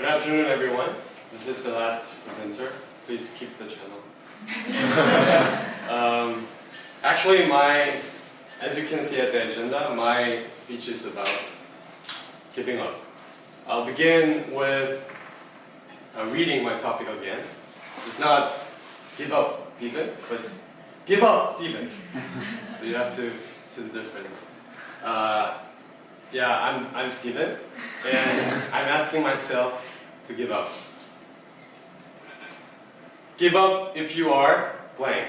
Good afternoon, everyone. This is the last presenter. Please keep the channel. Actually, as you can see at the agenda, my speech is about giving up. I'll begin with reading my topic again. It's not give up, Stephen, but give up, Stephen. So you have to see the difference. Yeah, I'm Stephen, and I'm asking myself to give up. Give up if you are blank.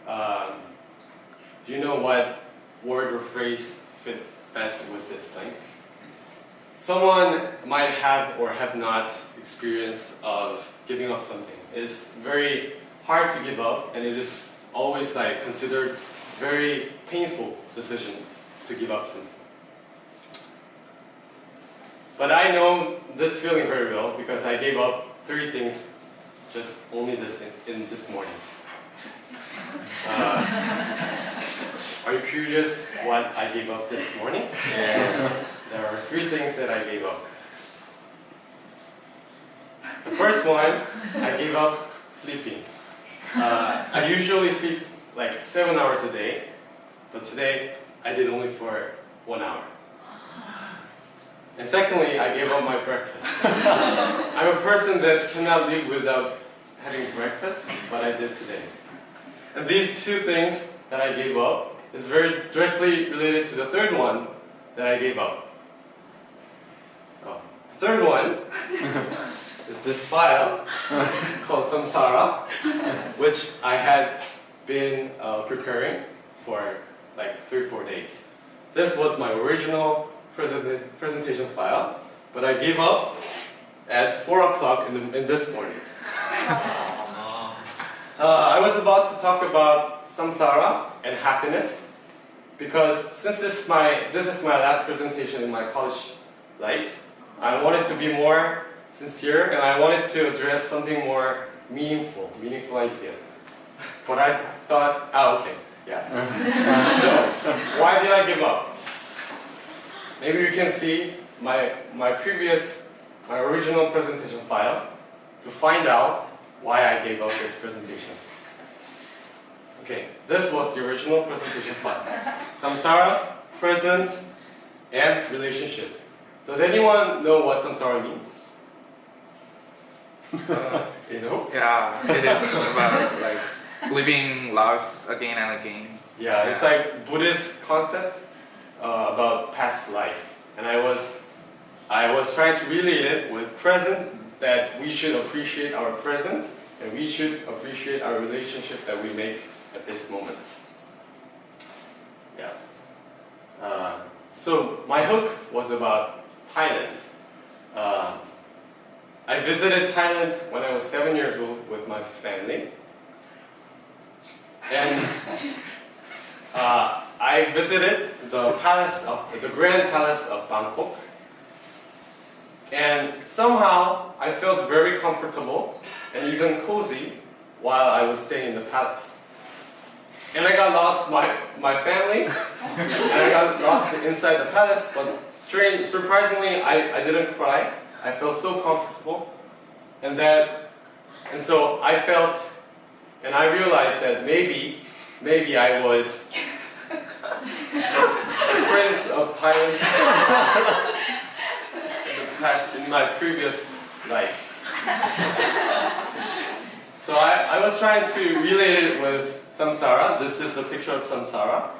Do you know what word or phrase fit best with this blank? Someone might have or have not experience of giving up something. It's very hard to give up, and it is always considered very painful decision to give up something. But I know this feeling very well because I gave up 3 things just only this morning. Are you curious what I gave up this morning? Yes. There are 3 things that I gave up. The first one, I gave up sleeping. I usually sleep like 7 hours a day, but today I did only for 1 hour. And secondly, I gave up my breakfast. I'm a person that cannot live without having breakfast, but I did today. And these 2 things that I gave up is very directly related to the third one that I gave up. The third one is this file called Samsara, which I had been preparing for like 3-4 days. This was my original presentation file, but I gave up at 4 o'clock in this morning. I was about to talk about samsara and happiness because since this is my last presentation in my college life, I wanted to be more sincere and I wanted to address something more meaningful idea. But I thought, okay, yeah. So, why did I give up? Maybe you can see my original presentation file to find out why I gave up this presentation. Okay, this was the original presentation file. Samsara, present, and relationship. Does anyone know what samsara means? You know? Yeah, it is about living lives again and again. Yeah, it's like Buddhist concept about past life, and I was trying to relate it with present, that we should appreciate our present and we should appreciate our relationship that we make at this moment. Yeah. So my hook was about Thailand. I visited Thailand when I was 7 years old with my family, and I visited the Grand Palace of Bangkok, and somehow I felt very comfortable and even cozy while I was staying in the palace. And I got lost my family, and I got lost inside the palace, but surprisingly I didn't cry. I felt so comfortable, and so I felt, and I realized that maybe I was Prince of Thailand in my previous life. So I was trying to relate it with samsara. This is the picture of samsara,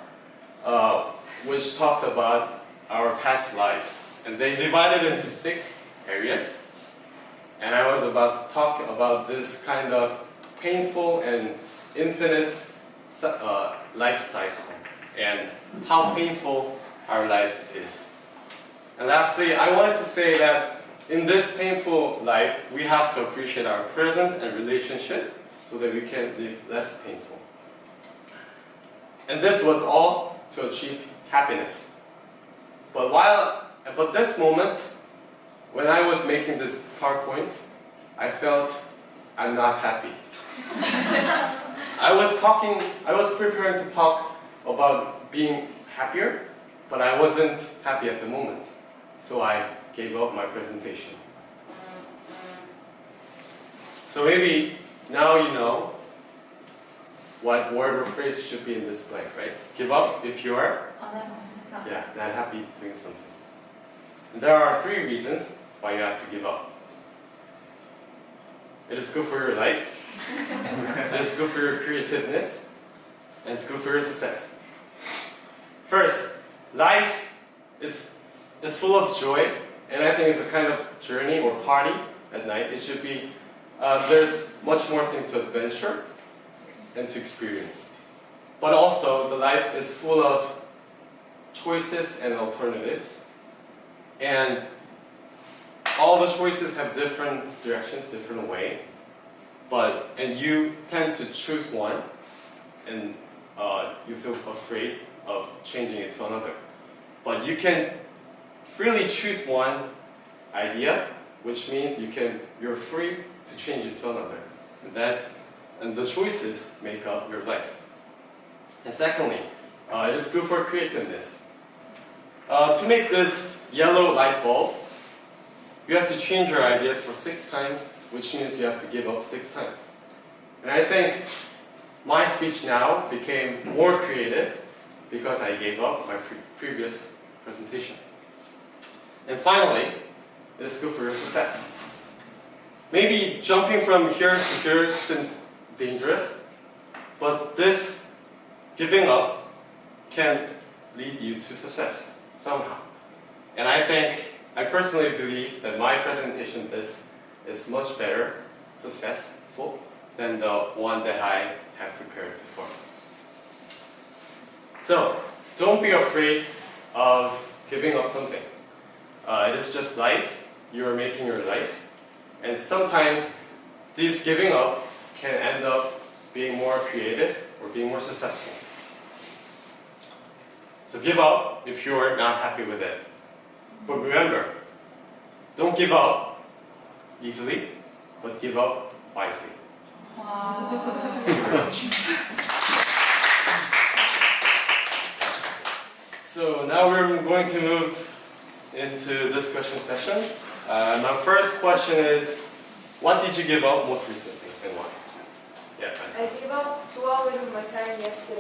which talks about our past lives. And they divided into 6 areas. And I was about to talk about this kind of painful and infinite life cycle, and how painful our life is. And lastly, I wanted to say that in this painful life, we have to appreciate our present and relationship so that we can live less painful. And this was all to achieve happiness. But this moment, when I was making this PowerPoint, I felt I'm not happy. I was preparing to talk about being happier, but I wasn't happy at the moment. So I gave up my presentation. So maybe now you know what word or phrase should be in this blank, right? Give up if you are not happy doing something. And there are 3 reasons why you have to give up. It is good for your life, it is good for your creativeness, and it's good for your success. First, life is full of joy, and I think it's a kind of journey or party at night. It should be, there's much more thing to adventure and to experience. But also, the life is full of choices and alternatives. And all the choices have different directions, different way. And you tend to choose one, and you feel afraid of changing it to another. But you can freely choose one idea, which means you're free to change it to another. And the choices make up your life. And secondly, it is good for creativeness. To make this yellow light bulb, you have to change your ideas for 6 times, which means you have to give up 6 times. And I think my speech now became more creative because I gave up my previous presentation. And finally, it is good for your success. Maybe jumping from here to here seems dangerous, but this giving up can lead you to success somehow. And I personally believe that my presentation is much better, successful, than the one that I have prepared before. So, don't be afraid of giving up something. It is just life. You are making your life. And sometimes this giving up can end up being more creative or being more successful. So give up if you are not happy with it. But remember, don't give up easily, but give up wisely. Wow. Thank you very much. So now we're going to move into discussion session. My first question is, what did you give up most recently and why? Yeah, I gave up 2 hours of my time yesterday.